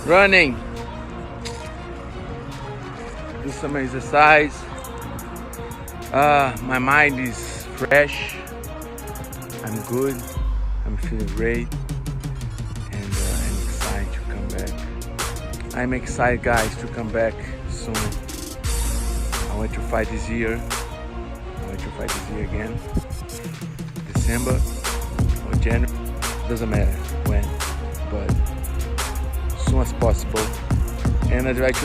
running, do some exercise. My mind is fresh. I'm good. I'm feeling great, and I'm excited to come back. I'm excited, guys, to come back soon. I want to fight this year. I want to fight this year again. December or January, doesn't matter when, but as soon as possible. And I'd like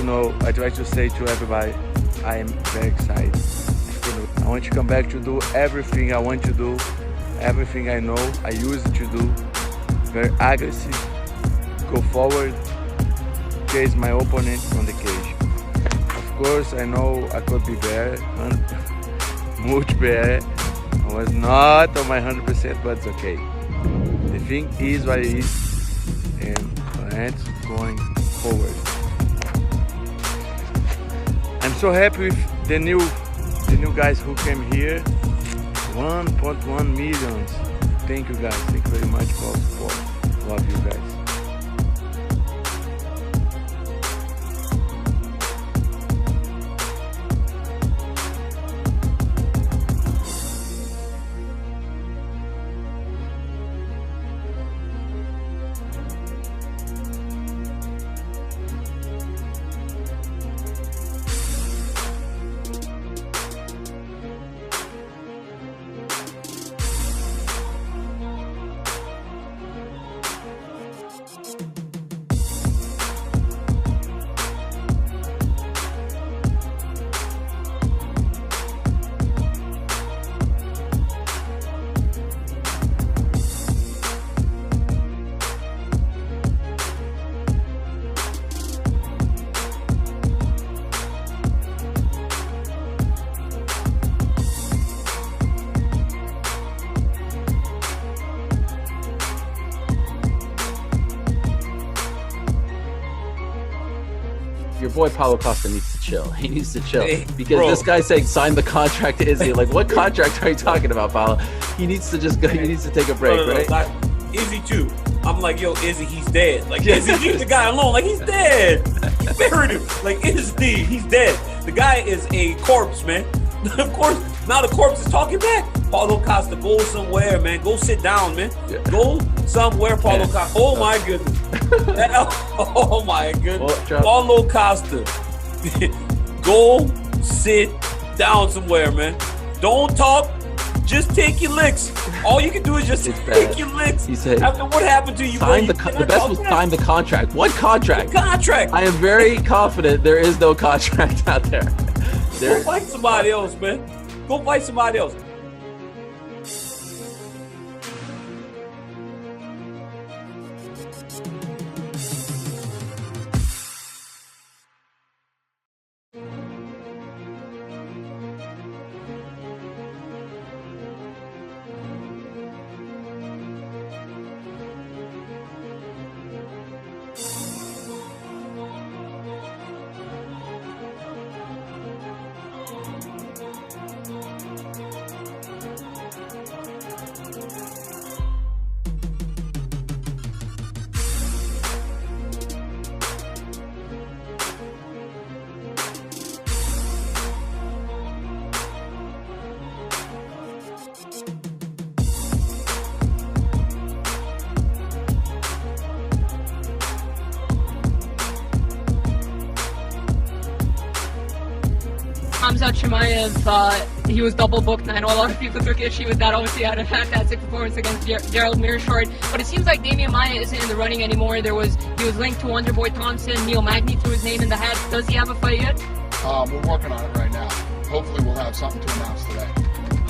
to say to everybody, I am very excited. I want to come back to do everything I want to do, everything I know I used to do. Very aggressive, go forward, chase my opponent on the cage. Of course, I know I could be better, much better. I was not on my 100%, but it's okay. The thing is what it is, and let's going forward. I'm so happy with the new guys who came here. 1.1 million. Thank you, guys. Thank you very much for the support. Love you guys. Your boy Paulo Costa needs to chill. He needs to chill because this guy's saying sign the contract to Izzy. Like, what contract are you talking about, Paulo? He needs to just go. He needs to take a break, right? Like, Izzy too. I'm like, yo, Izzy, he's dead. Like, Izzy, leave the guy alone. Like, he's dead. You buried him. Like, Izzy, he's dead. The guy is a corpse, man. Of course, now the corpse is talking back. Paulo Costa, go somewhere, man. Go sit down, man. Yeah. Go somewhere, Paulo Costa. Oh, my goodness. Oh, my goodness. Paulo Costa. Go sit down somewhere, man. Don't talk. Just take your licks. All you can do is just take your licks. He said, after what happened to you, the best was sign the contract. What contract? What contract? I am very confident there is no contract out there. Go fight somebody else, man. Go fight somebody else. Hamza Chimaev, he was double booked, and I know a lot of people took issue with that. Obviously, had a fantastic performance against Gerald Mearshart, but it seems like Damian Maia isn't in the running anymore. He was linked to Wonderboy Thompson. Neil Magny threw his name in the hat. Does he have a fight yet? We're working on it right now. Hopefully, we'll have something to announce today.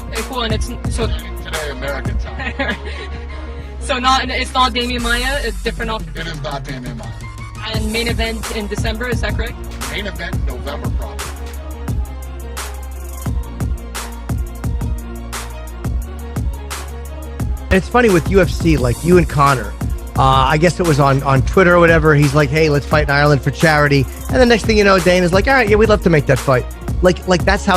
Okay, cool. And it's so today American time. So it's not Damian Maia. It's different. It is not Damian Maia. And main event in December. Is that correct? Main event in November, probably. It's funny with UFC, like you and Conor. I guess it was on Twitter or whatever. He's like, hey, let's fight in Ireland for charity. And the next thing you know, Dana's like, all right, yeah, we'd love to make that fight. Like that's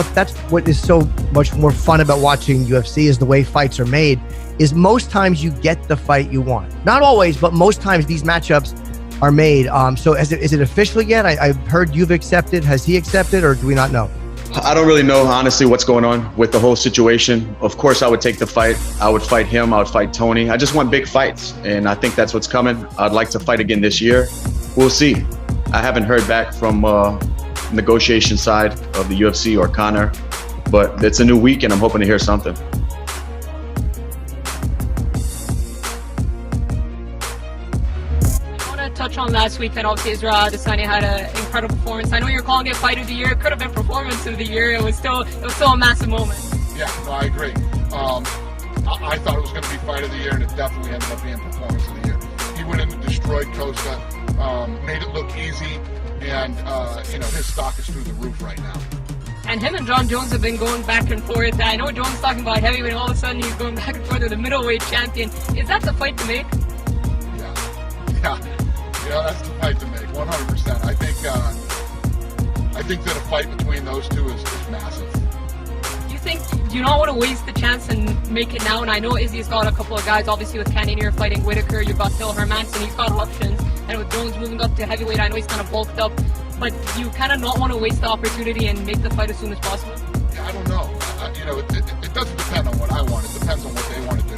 what is so much more fun about watching UFC is the way fights are made, is most times you get the fight you want. Not always, but most times these matchups, are made. So is it official yet? I heard you've accepted. Has he accepted, or do we not know? I don't really know, honestly, what's going on with the whole situation. Of course, I would take the fight. I would fight him. I would fight Tony. I just want big fights, and I think that's what's coming. I'd like to fight again this year. We'll see. I haven't heard back from negotiation side of the UFC or Conor, but it's a new week, and I'm hoping to hear something. Touch on last week, and obviously Adesanya had an incredible performance. I know you're calling it fight of the year. It could have been performance of the year. It was still a massive moment. Yeah, no, I agree. I thought it was going to be fight of the year, and it definitely ended up being performance of the year. He went in and destroyed Costa, made it look easy, and his stock is through the roof right now. And him and John Jones have been going back and forth. I know Jones talking about heavyweight, all of a sudden he's going back and forth with the middleweight champion. Is that the fight to make? Yeah, that's the fight to make, 100%. I think that a fight between those two is massive. Do you not want to waste the chance and make it now? And I know Izzy's got a couple of guys, obviously with Cannonier fighting Whitaker, you've got Phil Hermanson, he's got options. And with Jones moving up to heavyweight, I know he's kind of bulked up. But do you kind of not want to waste the opportunity and make the fight as soon as possible? Yeah, I don't know. It doesn't depend on what I want. It depends on what they want to do.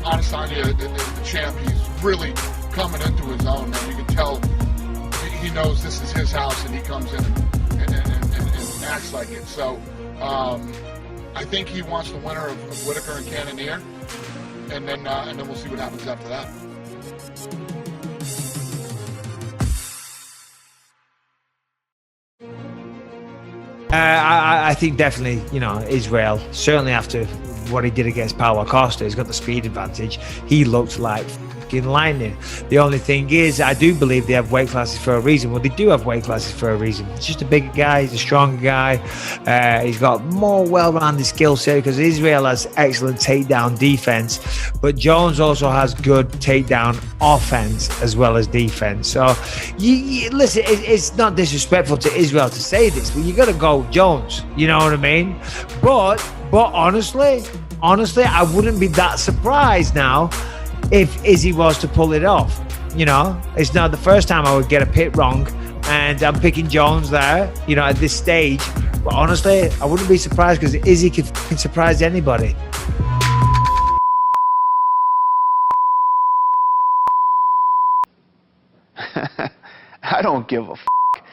Adesanya, the champ, he's really coming into his own, man. You can tell he knows this is his house, and he comes in and acts like it. So I think he wants the winner of Whitaker and Cannonier, and then we'll see what happens after that. I think definitely, Israel, certainly after what he did against Paulo Costa, he's got the speed advantage. He looked like lightning. The only thing is, I do believe they have weight classes for a reason. Well, they do have weight classes for a reason. He's just a bigger guy, he's a stronger guy. He's got more well-rounded skill set because Israel has excellent takedown defense, but Jones also has good takedown offense as well as defense. So, listen, it's not disrespectful to Israel to say this, but you got to go Jones. You know what I mean? But honestly, I wouldn't be that surprised now if Izzy was to pull it off. It's not the first time I would get a pick wrong, and I'm picking Jones there, at this stage. But honestly, I wouldn't be surprised because Izzy can surprise anybody. I don't give a